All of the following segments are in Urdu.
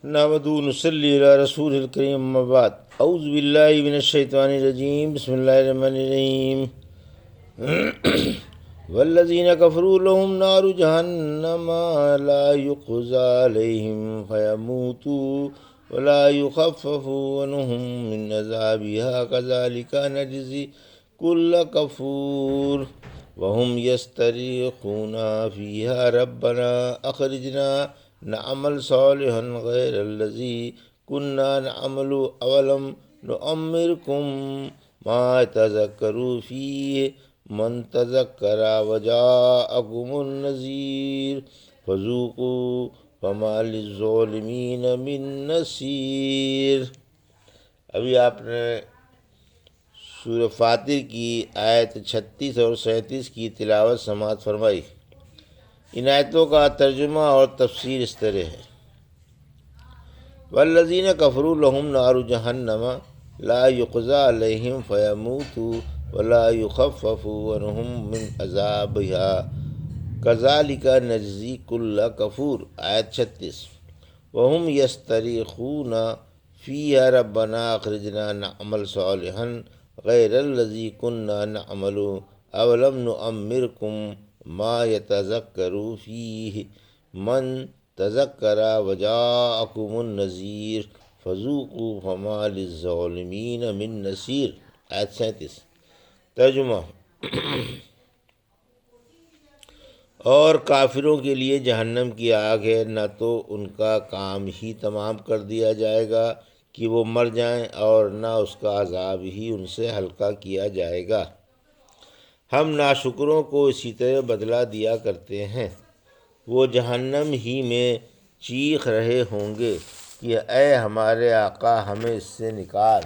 نحمدہ و نصلی علی رسول الکریم، اما بعد، اعوذ باللہ من الشیطان الرجیم، بسم اللہ الرحمن الرحیم۔ والذین کفروا لهم نار جہنم لا یقضی علیہم فیموتوا ولا یخفف عنہم من عذابها کذلک نجزی کل کفور وهم یستریخون فیہا ربنا اخرجنا نعمل صالحا غیر الذی کننا نعمل اولم نعمرکم ما تذکر فیہ من تذکر وجاءکم النذیر فذوقوا فما للظالمین من نصیر۔ ابھی آپ نے سورہ فاطر کی آیت 36 اور 37 کی تلاوت سماعت فرمائی۔ ان آیتوں کا ترجمہ اور تفسیر اس طرح ہے: والذین کفروا لهم نار جہنم لا یقضی علیہم فیموتوا ولا یخفف عنہم من عذابها کذالک نجزی کل کفور۔ آیت 36۔ وهم یستریخون فیہا ربنا اخرجنا نعمل صالحا غیر الذی کننا نعمل اولم نعمرکم ما یتذکر فیہ من تذکر وجاءکم النذیر فذوقوا فما للظالمین من نصیر۔ آیت 37۔ ترجمہ: اور کافروں کے لیے جہنم کی آگ ہے، نہ تو ان کا کام ہی تمام کر دیا جائے گا کہ وہ مر جائیں، اور نہ اس کا عذاب ہی ان سے ہلکا کیا جائے گا۔ ہم ناشکروں کو اسی طرح بدلہ دیا کرتے ہیں۔ وہ جہنم ہی میں چیخ رہے ہوں گے کہ اے ہمارے آقا، ہمیں اس سے نکال۔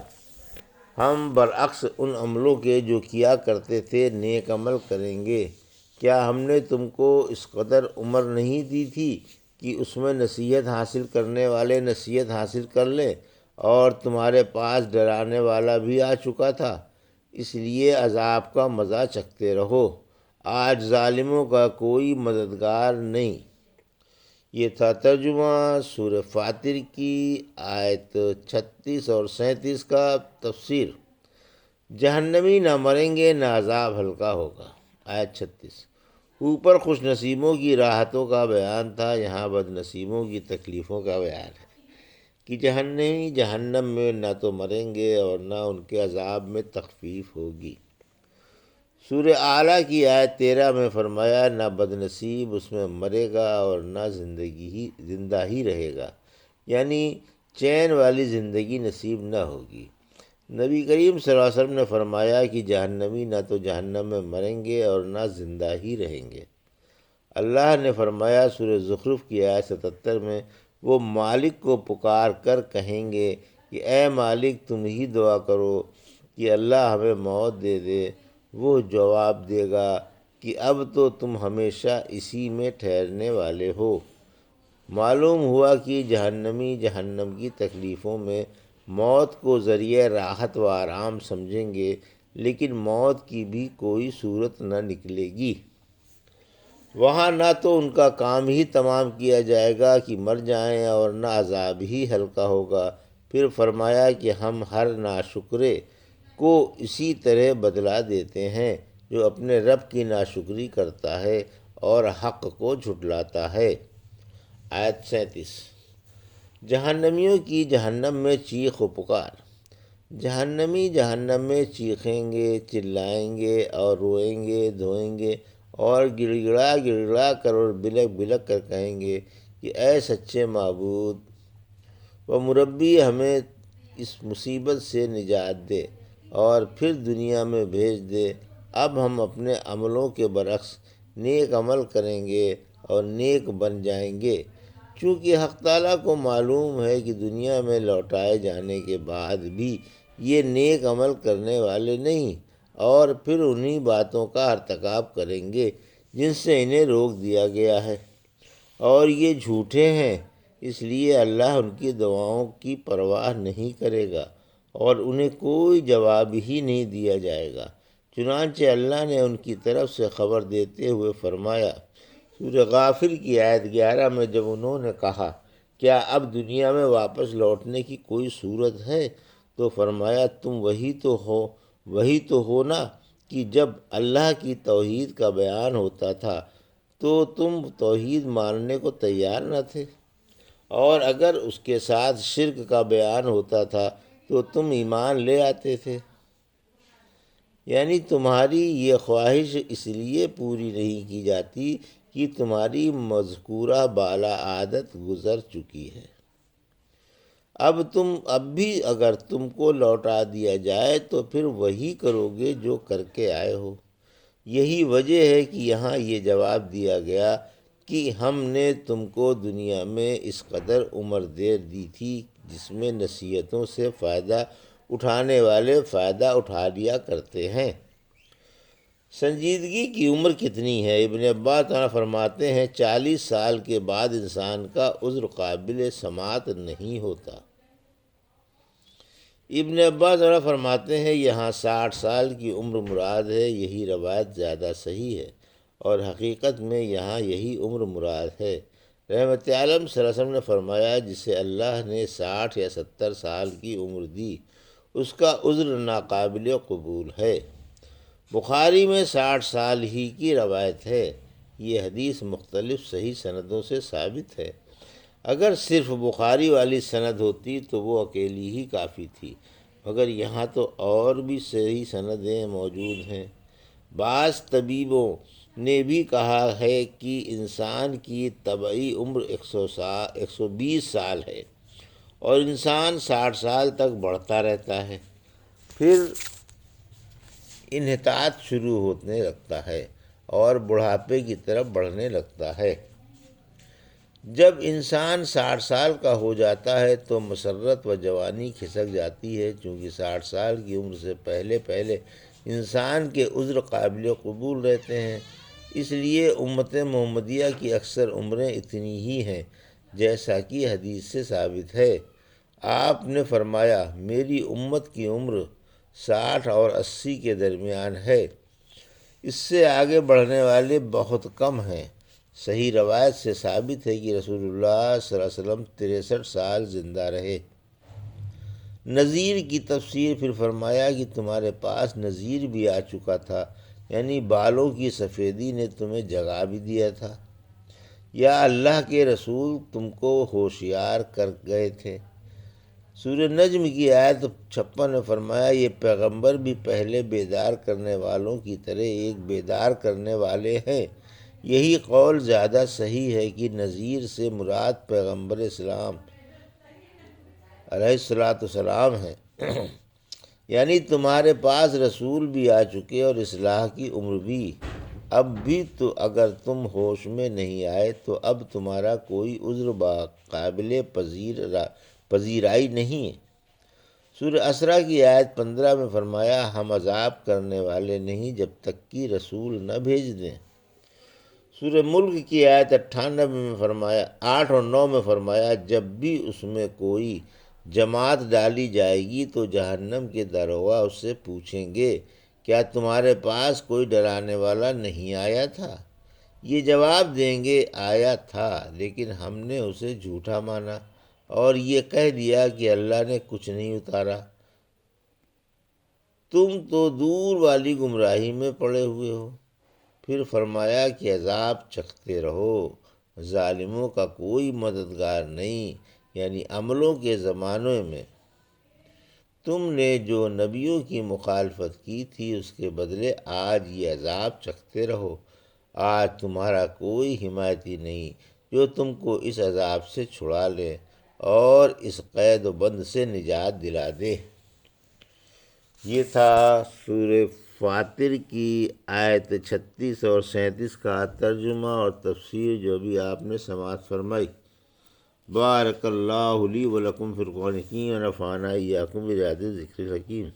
ہم برعکس ان عملوں کے جو کیا کرتے تھے نیک عمل کریں گے۔ کیا ہم نے تم کو اس قدر عمر نہیں دی تھی کہ اس میں نصیحت حاصل کرنے والے نصیحت حاصل کر لیں، اور تمہارے پاس ڈرانے والا بھی آ چکا تھا؟ اس لیے عذاب کا مزہ چکھتے رہو، آج ظالموں کا کوئی مددگار نہیں۔ یہ تھا ترجمہ سورہ فاطر کی آیت 36 اور 37 کا۔ تفسیر: جہنمی نہ مریں گے نہ عذاب ہلکا ہوگا۔ آیت 36۔ اوپر خوش نصیبوں کی راحتوں کا بیان تھا، یہاں بد نصیبوں کی تکلیفوں کا بیان ہے کہ جہنمی جہنم میں نہ تو مریں گے اور نہ ان کے عذاب میں تخفیف ہوگی۔ سورہ اعلیٰ کی آیت 13 میں فرمایا، نہ بد نصیب اس میں مرے گا اور نہ زندہ ہی رہے گا، یعنی چین والی زندگی نصیب نہ ہوگی۔ نبی کریم صلی اللہ علیہ وسلم نے فرمایا کہ جہنمی نہ تو جہنم میں مریں گے اور نہ زندہ ہی رہیں گے۔ اللہ نے فرمایا سورہ زخرف کی آیت 77 میں، وہ مالک کو پکار کر کہیں گے کہ اے مالک، تم ہی دعا کرو کہ اللہ ہمیں موت دے دے۔ وہ جواب دے گا کہ اب تو تم ہمیشہ اسی میں ٹھہرنے والے ہو۔ معلوم ہوا کہ جہنمی جہنم کی تکلیفوں میں موت کو ذریعہ راحت و آرام سمجھیں گے، لیکن موت کی بھی کوئی صورت نہ نکلے گی۔ وہاں نہ تو ان کا کام ہی تمام کیا جائے گا کہ مر جائیں، اور نہ عذاب ہی ہلکا ہوگا۔ پھر فرمایا کہ ہم ہر ناشکرے کو اسی طرح بدلہ دیتے ہیں جو اپنے رب کی ناشکری کرتا ہے اور حق کو جھٹلاتا ہے۔ آیت 37۔ جہنمیوں کی جہنم میں چیخ و پکار۔ جہنمی جہنم میں چیخیں گے، چلائیں گے اور روئیں گے، دھوئیں گے، اور گڑ گڑا کر اور بلک بلک کر کہیں گے کہ اے سچے معبود و مربی، ہمیں اس مصیبت سے نجات دے اور پھر دنیا میں بھیج دے۔ اب ہم اپنے عملوں کے برعکس نیک عمل کریں گے اور نیک بن جائیں گے، چونکہ حق تعالیٰ کو معلوم ہے کہ دنیا میں لوٹائے جانے کے بعد بھی یہ نیک عمل کرنے والے نہیں، اور پھر انہی باتوں کا ارتکاب کریں گے جن سے انہیں روک دیا گیا ہے، اور یہ جھوٹے ہیں۔ اس لیے اللہ ان کی دعاؤں کی پرواہ نہیں کرے گا اور انہیں کوئی جواب ہی نہیں دیا جائے گا۔ چنانچہ اللہ نے ان کی طرف سے خبر دیتے ہوئے فرمایا سورہ غافر کی آیت 11 میں، جب انہوں نے کہا کیا اب دنیا میں واپس لوٹنے کی کوئی صورت ہے؟ تو فرمایا تم وہی تو ہو نا کہ جب اللہ کی توحید کا بیان ہوتا تھا تو تم توحید ماننے کو تیار نہ تھے، اور اگر اس کے ساتھ شرک کا بیان ہوتا تھا تو تم ایمان لے آتے تھے۔ یعنی تمہاری یہ خواہش اس لیے پوری نہیں کی جاتی کہ تمہاری مذکورہ بالا عادت گزر چکی ہے۔ اب بھی اگر تم کو لوٹا دیا جائے تو پھر وہی کرو گے جو کر کے آئے ہو۔ یہی وجہ ہے کہ یہاں یہ جواب دیا گیا کہ ہم نے تم کو دنیا میں اس قدر عمر دے دی تھی جس میں نصیحتوں سے فائدہ اٹھانے والے فائدہ اٹھا لیا کرتے ہیں۔ سنجیدگی کی عمر کتنی ہے؟ ابن عباس تعالیٰ فرماتے ہیں 40 سال کے بعد انسان کا عذر قابل سماعت نہیں ہوتا۔ ابن عباس تعالیٰ فرماتے ہیں یہاں 60 سال کی عمر مراد ہے۔ یہی روایت زیادہ صحیح ہے اور حقیقت میں یہاں یہی عمر مراد ہے۔ رحمت عالم صلی اللہ علیہ وسلم نے فرمایا جسے اللہ نے 60 یا 70 سال کی عمر دی اس کا عذر ناقابل قبول ہے۔ بخاری میں 60 سال ہی کی روایت ہے۔ یہ حدیث مختلف صحیح سندوں سے ثابت ہے۔ اگر صرف بخاری والی سند ہوتی تو وہ اکیلی ہی کافی تھی، مگر یہاں تو اور بھی صحیح سندیں موجود ہیں۔ بعض طبیبوں نے بھی کہا ہے کہ انسان کی طبعی عمر 120 سال ہے اور انسان 60 سال تک بڑھتا رہتا ہے، پھر انحطاط شروع ہونے لگتا ہے اور بڑھاپے کی طرف بڑھنے لگتا ہے۔ جب انسان 60 سال کا ہو جاتا ہے تو مسرت و جوانی کھسک جاتی ہے، چونکہ 60 سال کی عمر سے پہلے انسان کے عذر قابل قبول رہتے ہیں۔ اس لیے امت محمدیہ کی اکثر عمریں اتنی ہی ہیں جیسا کہ حدیث سے ثابت ہے۔ آپ نے فرمایا میری امت کی عمر 60 اور 80 کے درمیان ہے، اس سے آگے بڑھنے والے بہت کم ہیں۔ صحیح روایت سے ثابت ہے کہ رسول اللہ صلی اللہ علیہ وسلم 63 سال زندہ رہے۔ نذیر کی تفسیر پھر فرمایا کہ تمہارے پاس نذیر بھی آ چکا تھا، یعنی بالوں کی سفیدی نے تمہیں جگا بھی دیا تھا، یا اللہ کے رسول تم کو ہوشیار کر گئے تھے۔ سورہ نجم کی آیت 56 میں فرمایا یہ پیغمبر بھی پہلے بیدار کرنے والوں کی طرح ایک بیدار کرنے والے ہیں۔ یہی قول زیادہ صحیح ہے کہ نذیر سے مراد پیغمبر اسلام علیہ السلام ہے۔ یعنی تمہارے پاس رسول بھی آ چکے اور اصلاح کی عمر بھی۔ اب بھی تو اگر تم ہوش میں نہیں آئے تو اب تمہارا کوئی عذر قابل پذیرائی نہیں ہے۔ سورہ اسراء کی آیت 15 میں فرمایا ہم عذاب کرنے والے نہیں جب تک کہ رسول نہ بھیج دیں۔ سورہ ملک کی آیت 98 میں فرمایا 8 اور 9 میں فرمایا جب بھی اس میں کوئی جماعت ڈالی جائے گی تو جہنم کے داروغہ اس سے پوچھیں گے کیا تمہارے پاس کوئی ڈرانے والا نہیں آیا تھا؟ یہ جواب دیں گے آیا تھا لیکن ہم نے اسے جھوٹا مانا اور یہ کہہ دیا کہ اللہ نے کچھ نہیں اتارا۔ تم تو دور والی گمراہی میں پڑے ہوئے ہو۔ پھر فرمایا کہ عذاب چکھتے رہو، ظالموں کا کوئی مددگار نہیں۔ یعنی عملوں کے زمانے میں تم نے جو نبیوں کی مخالفت کی تھی اس کے بدلے آج یہ عذاب چکھتے رہو۔ آج تمہارا کوئی حمایتی نہیں جو تم کو اس عذاب سے چھڑا لے اور اس قید و بند سے نجات دلا دے۔ یہ تھا سورہ فاطر کی آیت 36 اور 37 کا ترجمہ اور تفسیر جو بھی آپ نے سماعت فرمائی۔ بارک اللہ لی و لکم فی القرآن الحکیم ونفعنی وایاکم بآیات الذکر الحکیم۔